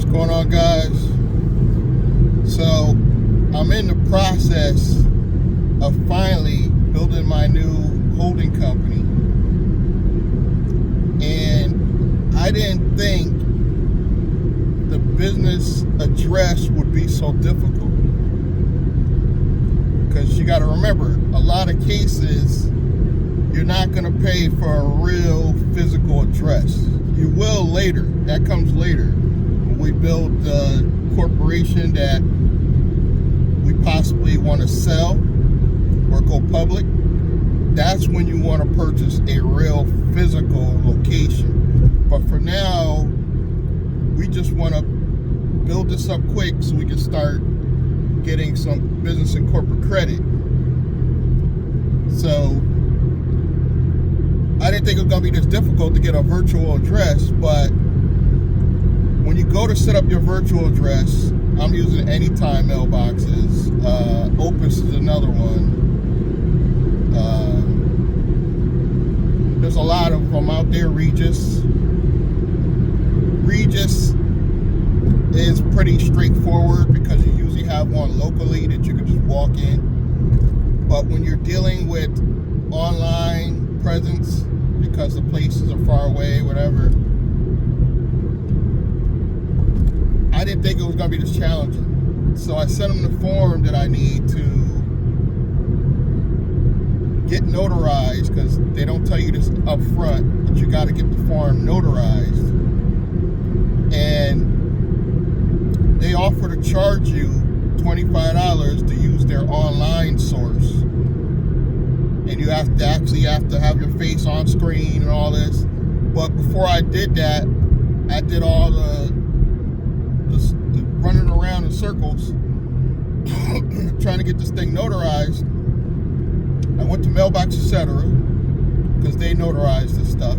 What's going on, guys? So I'm in the process of finally building my new holding company, and I didn't think the business address would be so difficult, because you got to remember, a lot of cases you're not going to pay for a real physical address. You will later. That comes later. When we build the corporation that we possibly want to sell or go public, that's when you want to purchase a real physical location. But for now, we just want to build this up quick so we can start getting some business and corporate credit. So I didn't think it was going to be this difficult to get a virtual address, but when you go to set up your virtual address, I'm using Anytime mailboxes. Opus is another one. There's a lot of them out there. Regis is pretty straightforward because you usually have one locally that you can just walk in. But when you're dealing with online presence, because the places are far away, whatever, I didn't think it was going to be this challenging. So I sent them the form that I need to get notarized, because they don't tell you this up front, but you got to get the form notarized. And they offer to charge you $25 to use their online source. And you have to have your face on screen and all this. But before I did that, I did all the running around in circles trying to get this thing notarized. I went to Mailbox Etc. because they notarize this stuff,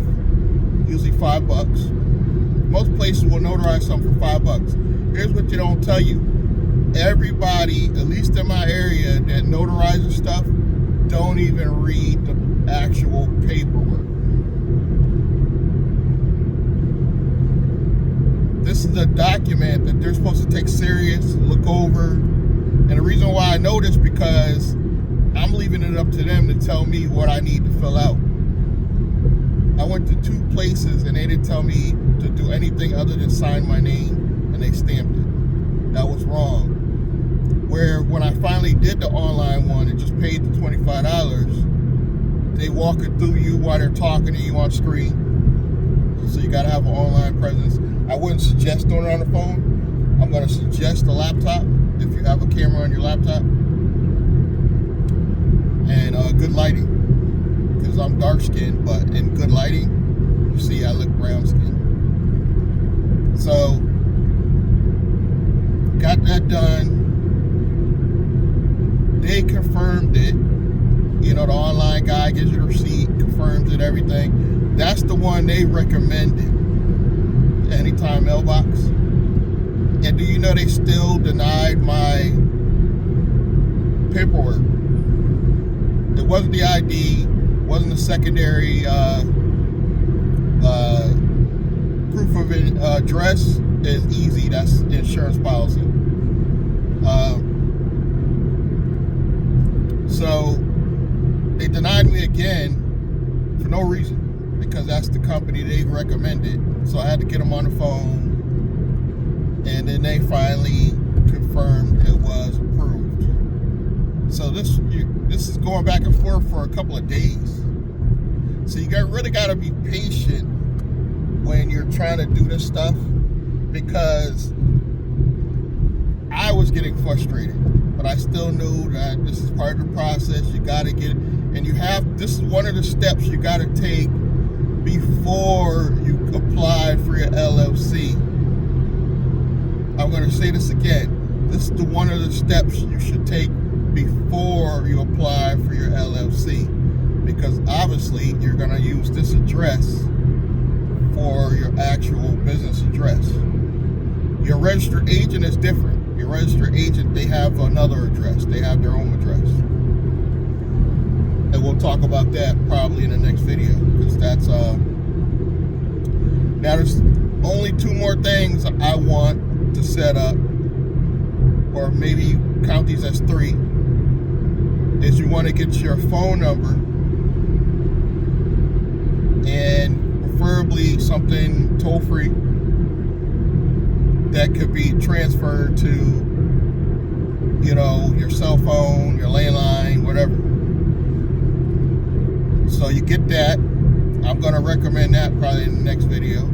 usually $5. Most places will notarize something for $5. Here's what you don't tell you. Everybody, at least in my area, that notarizes stuff, don't even read the actual paperwork. This is a document that they're supposed to take serious, look over. And the reason why I know this, because I'm leaving it up to them to tell me what I need to fill out. I went to 2 places and they didn't tell me to do anything other than sign my name, and they stamped it. That was wrong. Where when I finally did the online one and just paid the $25, they walk it through you while they're talking to you on screen. So you gotta have an online presence. I wouldn't suggest doing it on the phone. I'm gonna suggest a laptop if you have a camera on your laptop. And good lighting, because I'm dark skinned, but in good lighting, you see I look brown skinned. So got that done. They confirmed it. You know, the online guy gives you the receipt, confirms it, everything. That's the one they recommended, Anytime mailbox. And do you know they still denied my paperwork? It wasn't the ID, wasn't the secondary proof of address. Is easy. That's the insurance policy. So they denied me again for no reason, because that's the company they recommended. So I had to get them on the phone, and then they finally confirmed it was approved. So this is going back and forth for a couple of days. So you really got to be patient when you're trying to do this stuff, because I was getting frustrated, but I still knew that this is part of the process. You got to get it, and this is one of the steps you got to take before you apply for your LLC. I'm going to say this again. This is one of the steps you should take before you apply for your LLC, because obviously you're going to use this address for your actual business address. Your registered agent is different. Your registered agent, they have another address. They have their own address. And we'll talk about that probably in the next video, because that's now there's only 2 more things I want set up, or maybe count these as 3, is you want to get your phone number, and preferably something toll-free that could be transferred to, you know, your cell phone, your landline, whatever. So you get that. I'm going to recommend that probably in the next video.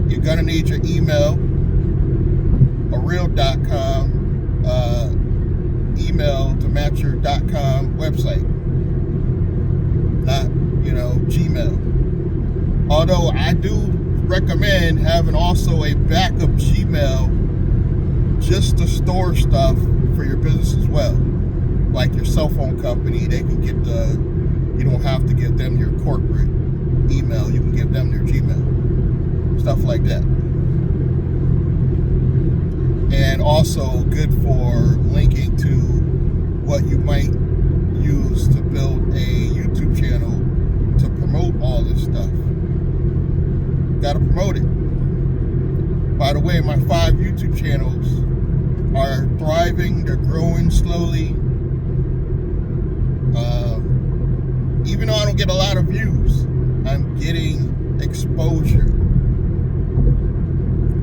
You're going to need your email, a real.com email to match your .com website, not, you know, Gmail. Although I do recommend having also a backup Gmail just to store stuff for your business as well. Like your cell phone company, they can get you don't have to give them your corporate email, you can give them their Gmail, stuff like that. And also good for linking to what you might use to build a YouTube channel to promote all this stuff. Gotta promote it. By the way, my 5 YouTube channels are thriving, they're growing slowly. Even though I don't get a lot of views, I'm getting exposure.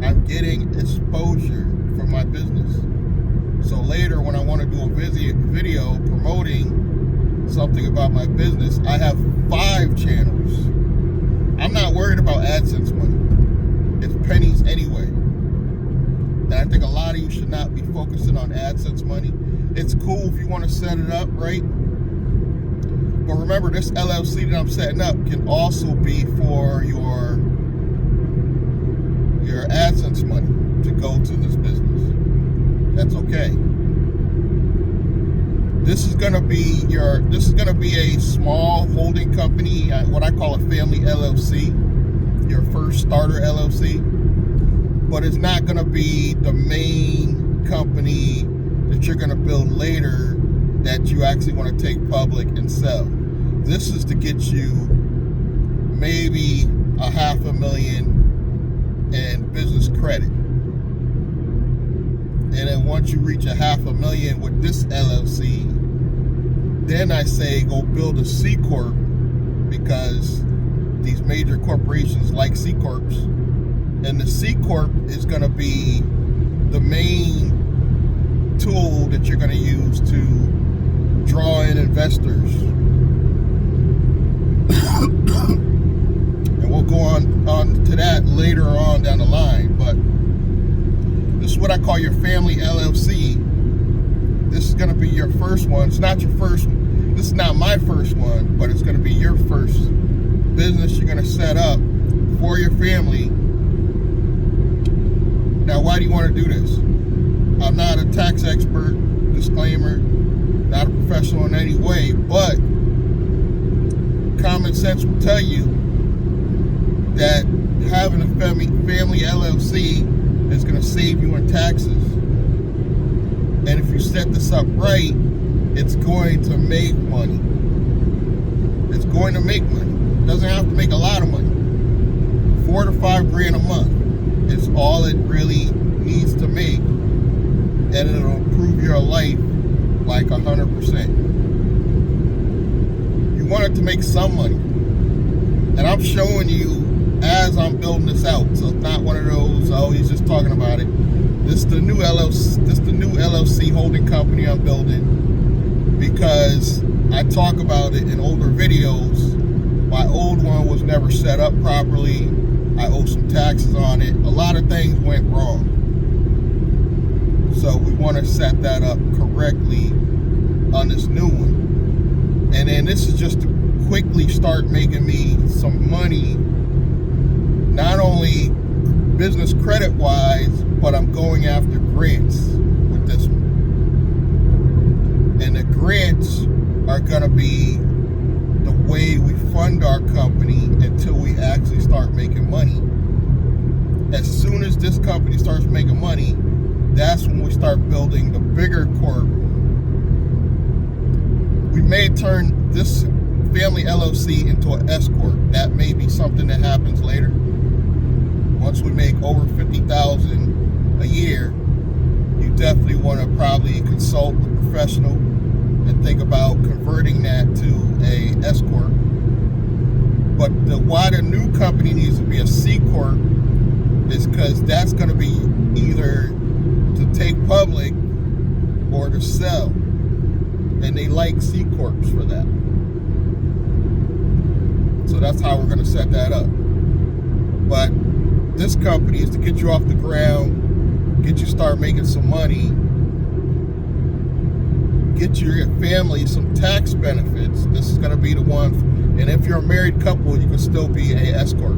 I'm getting exposure for my business. So later when I want to do a video promoting something about my business, I have 5 channels. I'm not worried about AdSense money. It's pennies anyway. And I think a lot of you should not be focusing on AdSense money. It's cool if you want to set it up right. But remember, this LLC that I'm setting up can also be for your AdSense money to go to this business. That's okay. This is gonna be a small holding company, what I call a family LLC, your first starter LLC. But it's not gonna be the main company that you're gonna build later that you actually want to take public and sell. This is to get you maybe $500,000 in business credit. And then once you reach $500,000 with this LLC, then I say go build a C Corp, because these major corporations like C Corps. And the C Corp is going to be the main tool that you're going to use to draw in investors. And we'll go on to that later on down the line. But this is what I call your family LLC. This is going to be your first one. It's not your first. This is not my first one, but it's going to be your first business you're going to set up for your family. Now, why do you want to do this? I'm not a tax expert, disclaimer, not a professional in any way, but common sense will tell you that having a family LLC is going to save you in taxes. And if you set this up right, it's going to make money. It's going to make money. It doesn't have to make a lot of money. 4 to 5 grand a month is all it really needs to make, and it'll improve your life like 100%. You want it to make some money, and I'm showing you as I'm building this out. So it's not one of those, oh, he's just talking about it. This is the new LLC holding company I'm building, because I talk about it in older videos. My old one was never set up properly. I owe some taxes on it. A lot of things went wrong. So we want to set that up correctly on this new one. And then this is just to quickly start making me some money, not only business credit wise, but I'm going after grants with this one. And the grants are going to be the way we fund our company until we actually start making money. As soon as this company starts making money, that's when we start building the bigger corp. We may turn this family LLC into an S Corp. That may be something that happens later, once we make over 50,000 a year, you definitely want to probably consult a professional and think about converting that to a S corp. But why the new company needs to be a C corp is because that's going to be either to take public or to sell, and they like C corps for that. So that's how we're going to set that up. But this company is to get you off the ground, get you start making some money, get your family some tax benefits. This is going to be the one. And if you're a married couple, you can still be a S corp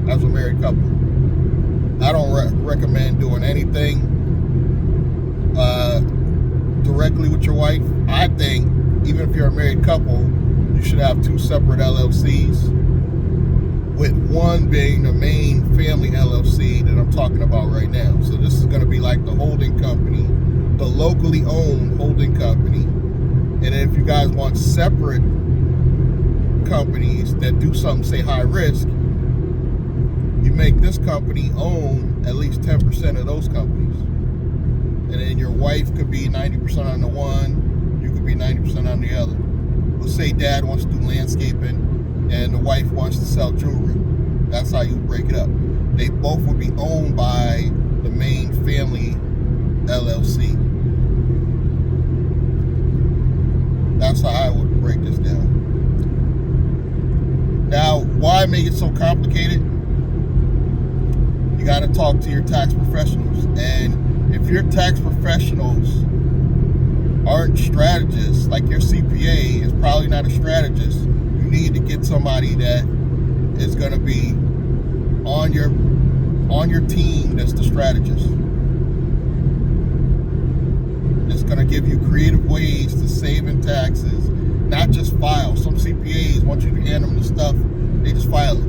as a married couple. I don't recommend doing anything directly with your wife. I think even if you're a married couple, you should have 2 separate LLCs, with one being the main family LLC that I'm talking about right now. So this is going to be like the holding company, the locally owned holding company. And then if you guys want separate companies that do something, say high risk, you make this company own at least 10% of those companies. And then your wife could be 90% on the one, you could be 90% on the other. Let's say dad wants to do landscaping and the wife wants to sell jewelry. That's how you break it up. They both would be owned by the main family LLC. That's how I would break this down. Now, why make it so complicated? You got to talk to your tax professionals. And if your tax professionals aren't strategists, like your CPA is probably not a strategist, you need to get somebody that is going to be on your team that's the strategist. It's going to give you creative ways to save in taxes, not just file. Some CPAs want you to hand them the stuff, they just file it.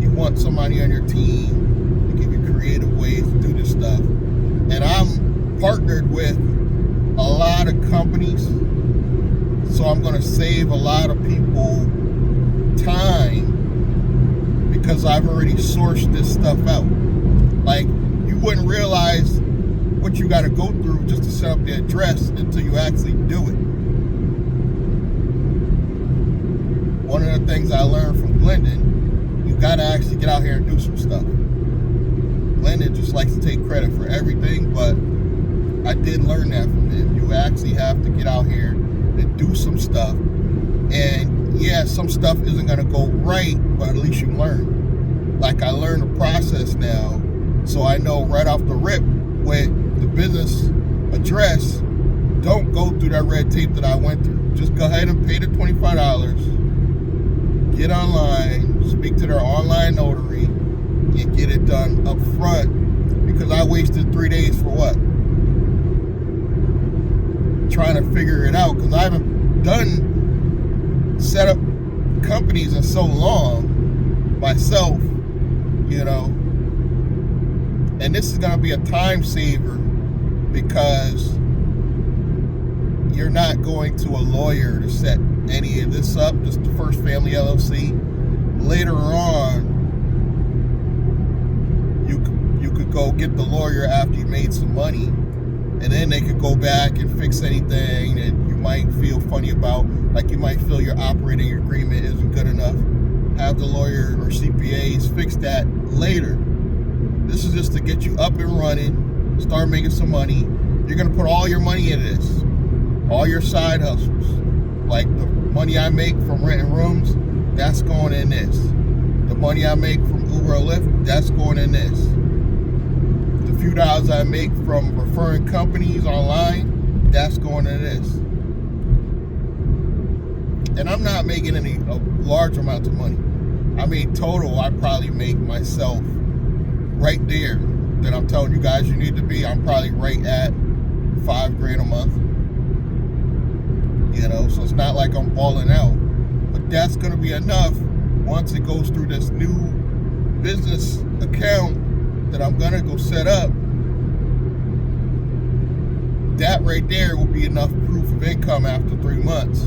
You want somebody on your team to give you creative ways to do this stuff. And I'm partnered with a lot of companies, so I'm going to save a lot of people time because I've already sourced this stuff out. Like, you wouldn't realize what you got to go through just to set up the address until you actually do it. One of the things I learned from Glendon, you got to actually get out here and do some stuff. Glendon just likes to take credit for everything, but I did learn that from him. You actually have to get out here and do some stuff. And yeah, some stuff isn't going to go right, but at least you learn. Like, I learned the process now, so I know right off the rip with the business address, don't go through that red tape that I went through. Just go ahead and pay the $25, get online, speak to their online notary, and get it done up front, because I wasted 3 days for what? Trying to figure it out, because I haven't done set up companies in so long myself, you know. And this is going to be a time saver because you're not going to a lawyer to set any of this up. Just the first family LLC. Later on, you could go get the lawyer after you made some money, and then they could go back and fix anything that you might feel funny about. Like, you might feel your operating agreement isn't good enough. Have the lawyer or CPAs fix that later. This is just to get you up and running, start making some money. You're going to put all your money into this, all your side hustles. Like, the money I make from renting rooms, that's going in this. The money I make from Uber or Lyft, that's going in this. The few dollars I make from referring companies online, that's going in this. And I'm not making a large amount of money. I mean, total, I probably make myself right there that I'm telling you guys you need to be. I'm probably right at $5,000 a month. You know, so it's not like I'm balling out. But that's going to be enough once it goes through this new business account that I'm going to go set up. That right there will be enough proof of income after 3 months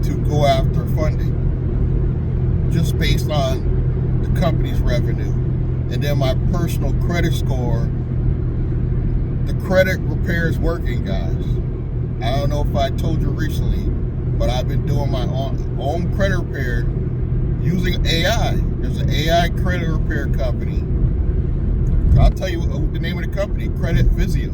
to go after funding. Just based on company's revenue, and then my personal credit score. The credit repair is working, guys. I don't know if I told you recently, but I've been doing my own credit repair using AI. There's an AI credit repair company. I'll tell you the name of the company, Credit Visio.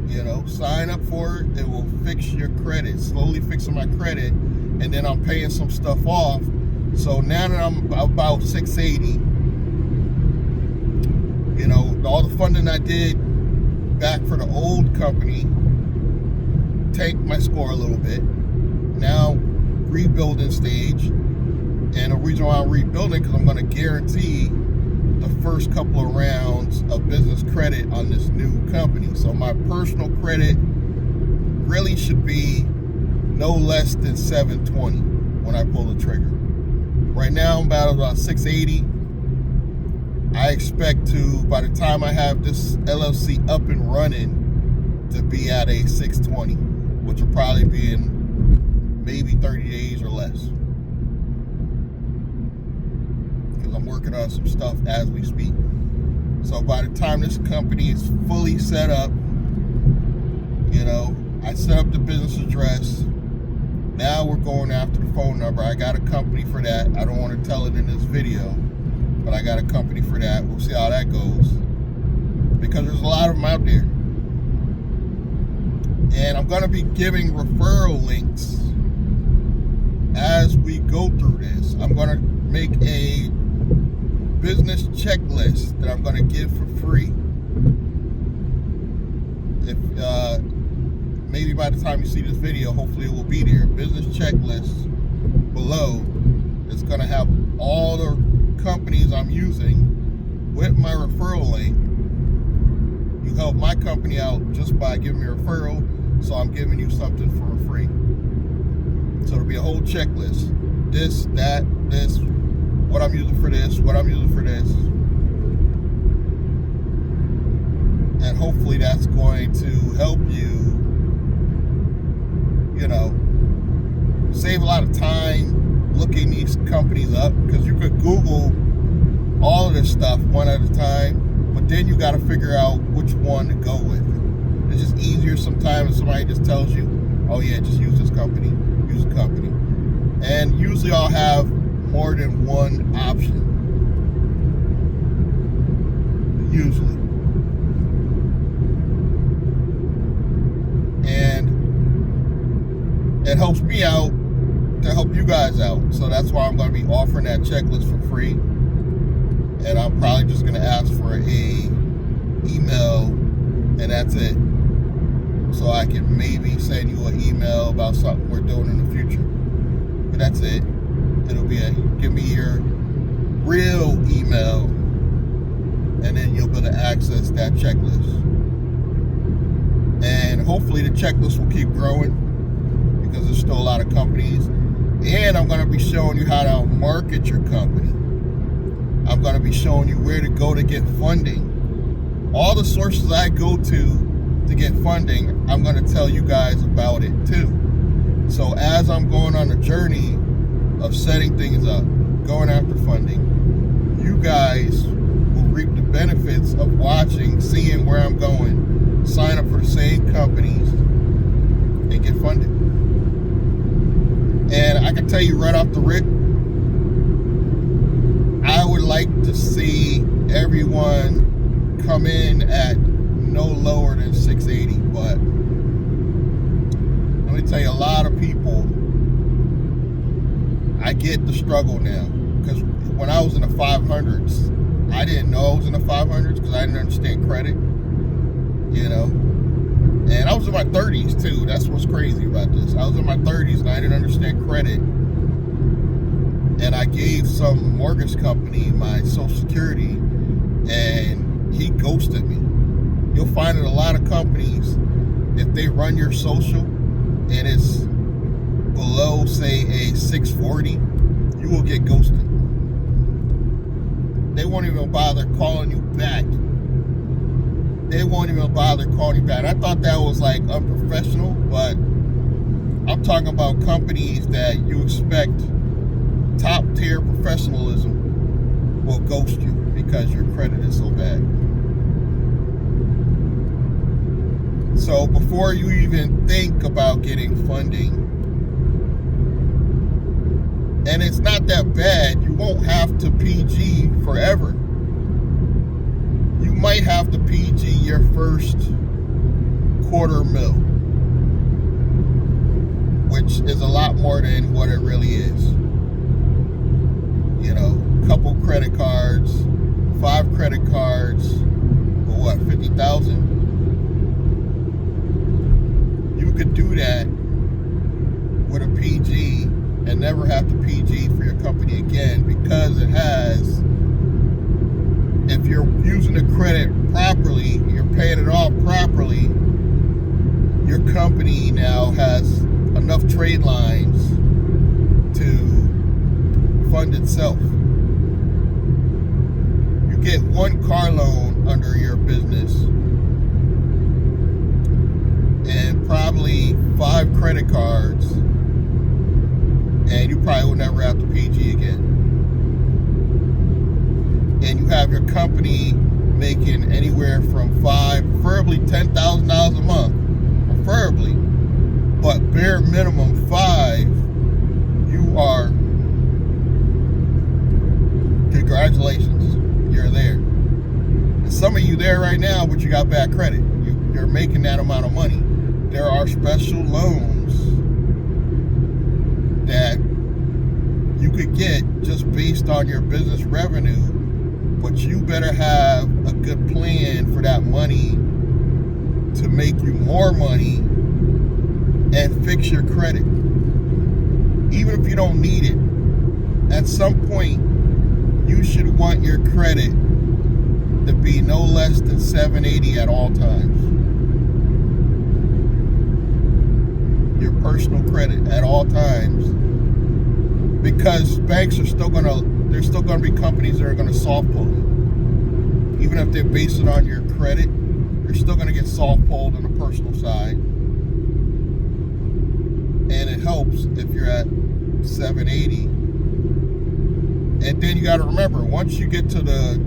You know, sign up for it. It will fix your credit, slowly fixing my credit, and then I'm paying some stuff off. So now that I'm about 680, you know, all the funding I did back for the old company tanked my score a little bit. Now, rebuilding stage. And the reason why I'm rebuilding, because I'm going to guarantee the first couple of rounds of business credit on this new company. So my personal credit really should be no less than 720 when I pull the trigger. Right now, I'm about 680. I expect to, by the time I have this LLC up and running, to be at a 620, which will probably be in maybe 30 days or less. Because I'm working on some stuff as we speak. So by the time this company is fully set up, you know, I set up the business address. Now we're going after the phone number. I got a company for that. I don't want to tell it in this video, but I got a company for that. We'll see how that goes, because there's a lot of them out there. And I'm going to be giving referral links as we go through this. I'm going to make a business checklist that I'm going to give for free. If maybe by the time you see this video, hopefully it will be there. Business checklist below. It's going to have all the companies I'm using with my referral link. You help my company out just by giving me a referral, so I'm giving you something for free. So it'll be a whole checklist. This, that, this, what I'm using for this, what I'm using for this. And hopefully that's going to help you, you know, save a lot of time looking these companies up, because you could Google all of this stuff one at a time, but then you got to figure out which one to go with. It's just easier sometimes if somebody just tells you, oh yeah, just use this company, use a company. And usually I'll have more than one option. Usually. And it helps me out to help you guys out. So that's why I'm going to be offering that checklist for free. And I'm probably just going to ask for a email, and that's it. So I can maybe send you an email about something we're doing in the future. But that's it. It'll be give me your real email, and then you'll be able to access that checklist. And hopefully the checklist will keep growing, because there's still a lot of companies. And I'm going to be showing you how to market your company. I'm going to be showing you where to go to get funding. All the sources I go to get funding, I'm going to tell you guys about it too. So as I'm going on the journey of setting things up, going after funding, you guys will reap the benefits of watching, seeing where I'm going, sign up for the same companies, and get funded. And I can tell you right off the rip, I would like to see everyone come in at no lower than 680, but let me tell you, a lot of people, I get the struggle now, because when I was in the 500s, I didn't know I was in the 500s because I didn't understand credit, you know. And I was in my 30s too. That's what's crazy about this. I was in my 30s and I didn't understand credit. And I gave some mortgage company my Social Security, and he ghosted me. You'll find that a lot of companies, if they run your social and it's below, say, a 640, you will get ghosted. They won't even bother calling you back. They won't even bother calling you back. I thought that was like unprofessional, but I'm talking about companies that you expect top tier professionals professionalism will ghost you because your credit is so bad. So before you even think about getting funding, and it's not that bad, you won't have to PG forever. You might have to PG your first $250,000, which is a lot more than what it really is. You know, couple credit cards, 5 credit cards, for what, 50,000? You could do that with a PG and never have to PG for your company again, because it has, if you're using the credit properly, you're paying it off properly, your company now has enough trade lines to fund itself. You get 1 car loan under your business and probably 5 credit cards, and you probably will never have to PG again. And you have your company making anywhere from preferably $10,000 a month, preferably, but bare minimum 5, you are, congratulations, you're there. And some of you there right now, but you got bad credit. You're making that amount of money. There are special loans that you could get just based on your business revenue, but you better have a good plan for that money to make you more money and fix your credit. Even if you don't need it, at some point you should want your credit to be no less than 780 at all times. Your personal credit at all times, because banks are still there's still gonna be companies that are gonna soft pull you. Even if they base it on your credit, you're still gonna get soft pulled on the personal side. And it helps if you're at 780. And then you gotta remember, once you get to the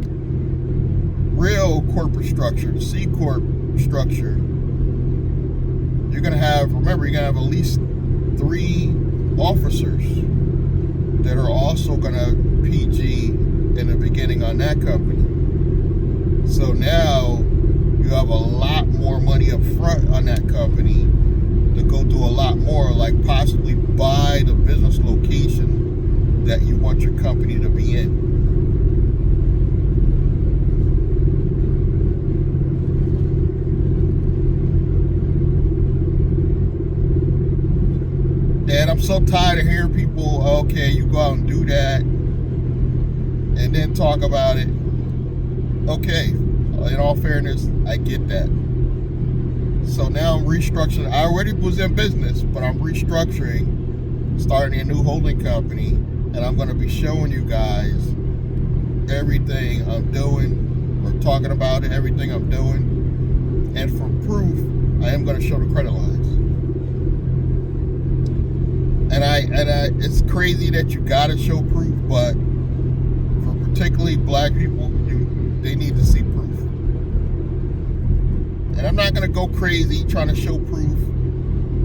real corporate structure, the C Corp structure, you're gonna have at least 3 officers that are also gonna PG in the beginning on that company. So now you have a lot more money up front on that company to go do a lot more, like possibly buy the business location that you want your company to be in. And I'm so tired of hearing people, okay, you go out and do that and then talk about it. Okay, in all fairness, I get that. So now I'm restructuring. I already was in business, but I'm restructuring, starting a new holding company, and I'm going to be showing you guys everything I'm doing, or talking about it, everything I'm doing. And for proof, I am going to show the credit lines. And it's crazy that you gotta show proof, but for particularly black people, they need to see proof. And I'm not gonna go crazy trying to show proof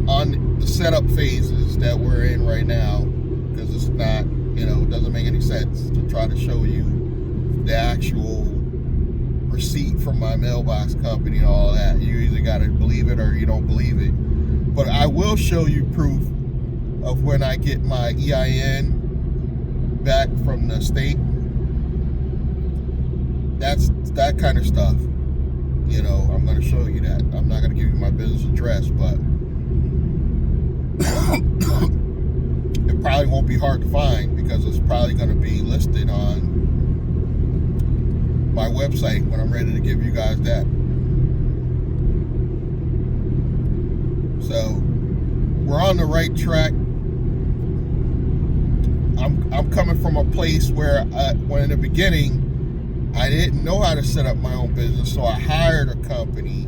on the setup phases that we're in right now, because it's not, it doesn't make any sense to try to show you the actual receipt from my mailbox company and all that. You either gotta believe it or you don't believe it. But I will show you proof of when I get my EIN back from the state. That's that kind of stuff. I'm going to show you that. I'm not going to give you my business address, but it probably won't be hard to find, because it's probably going to be listed on my website when I'm ready to give you guys that. So we're on the right track. I'm coming from a place where when in the beginning I didn't know how to set up my own business, so I hired a company.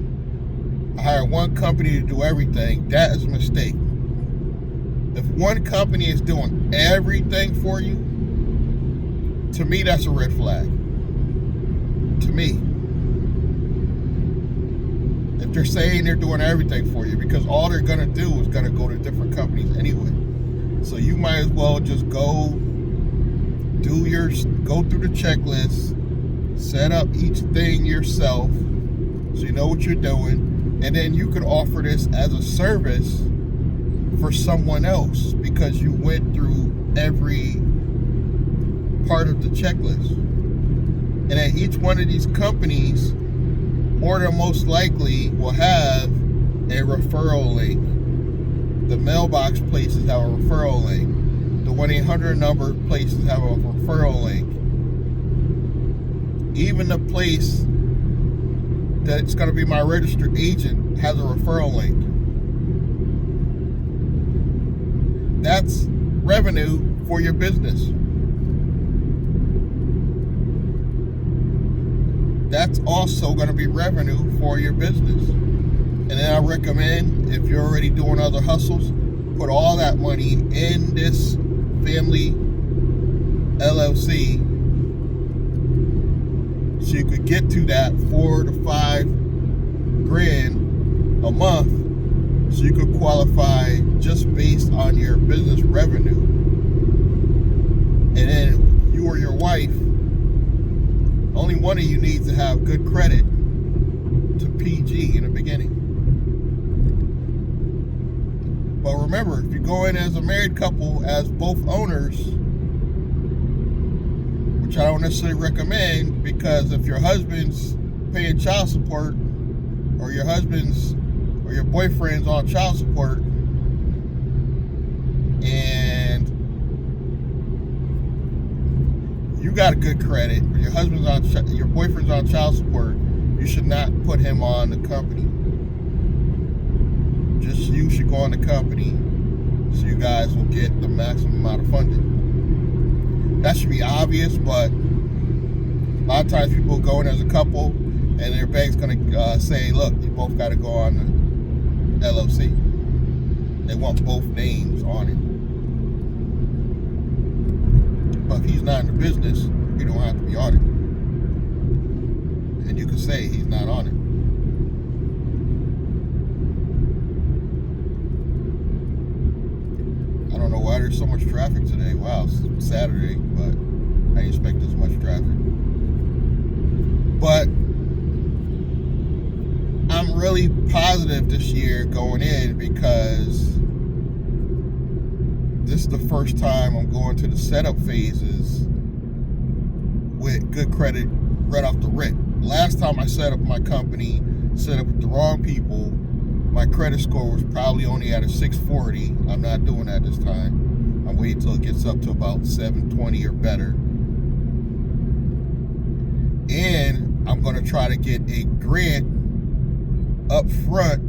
I hired one company to do everything. That is a mistake. If one company is doing everything for you, To me, that's a red flag. To me. If they're saying they're doing everything for you, because all they're going to do is going to go to different companies anyway. So you might as well just go through the checklist, set up each thing yourself so you know what you're doing, and then you could offer this as a service for someone else because you went through every part of the checklist. And then each one of these companies, more than most likely, will have a referral link. The mailbox places have a referral link. The 1-800 number places have a referral link. Even the place that's going to be my registered agent has a referral link. That's revenue for your business. That's also going to be revenue for your business. And then I recommend, if you're already doing other hustles, put all that money in this family LLC so you could get to that $4 to $5,000 a month, so you could qualify just based on your business revenue. And then you or your wife, only one of you needs to have good credit to PG in the beginning. But remember, if you go in as a married couple, as both owners, which I don't necessarily recommend, because if your husband's paying child support, or your husband's or your boyfriend's on child support, and you got a good credit, or your boyfriend's on child support, you should not put him on the company. Just you should go on the company so you guys will get the maximum amount of funding. That should be obvious, but a lot of times people go in as a couple and their bank's going to say, look, you both got to go on the LLC. They want both names on it. But if he's not in the business, you don't have to be on it. And you can say he's not on it. I don't know why there's so much traffic today. Wow, it's Saturday, but I didn't expect this much traffic. But I'm really positive this year going in, because this is the first time I'm going to the setup phases with good credit right off the rip. Last time I set up my company, set up with the wrong people, my credit score was probably only at a 640. I'm not doing that this time. I'm waiting till it gets up to about 720 or better. And I'm going to try to get a grant up front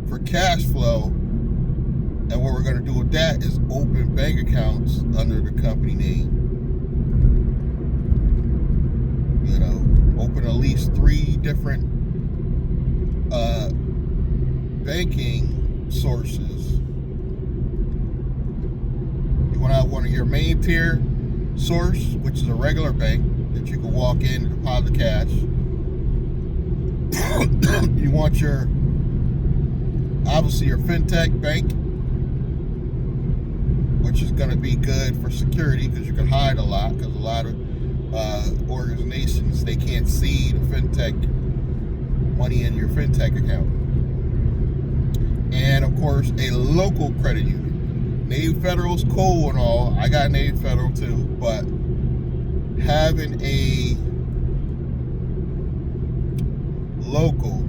for cash flow. And what we're going to do with that is open bank accounts under the company name. You know, open at least 3 different banking sources. You want to have one of your main tier source, which is a regular bank that you can walk in and deposit cash. You want obviously your fintech bank, which is going to be good for security because you can hide a lot, because a lot of organizations, they can't see the fintech money in your fintech account. And of course, a local credit union. Navy Federal's cool and all. I got Navy Federal too, but having a local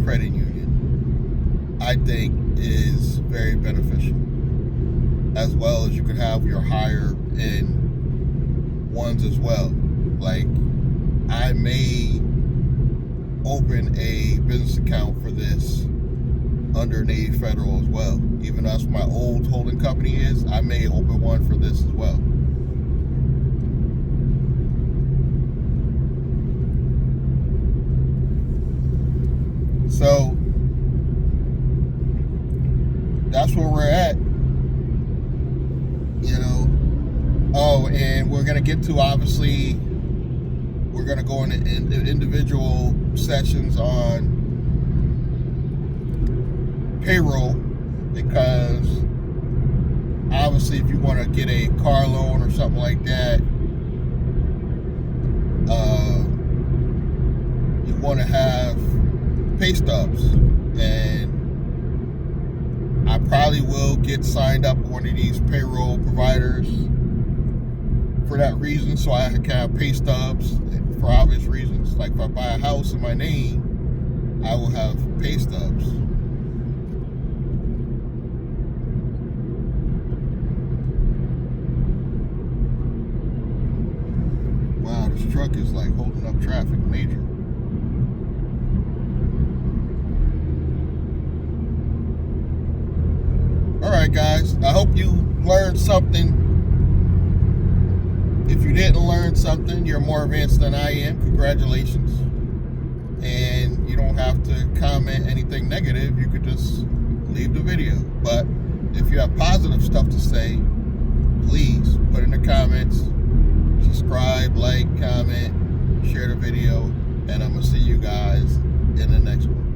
credit union, I think, is very beneficial. As well as you could have your higher end ones as well. Like, I may open a business account for this under Navy Federal as well. Even though that's what my old holding company is, I may open one for this as well. So that's where we're at. You know. Oh, video, and we're going to get to, obviously, we're going to go into individual sessions on payroll, because obviously if you want to get a car loan or something like that, you want to have pay stubs, and I probably will get signed up with one of these payroll providers for that reason, so I can have pay stubs for obvious reasons. Like if I buy a house in my name, I will have pay stubs. Wow, this truck is like holding up traffic major. Alright guys, I hope you learned something. If you didn't learn something, you're more advanced than I am. Congratulations. And you don't have to comment anything negative. You could just leave the video. But if you have positive stuff to say, please put in the comments. Subscribe, like, comment, share the video. And I'm going to see you guys in the next one.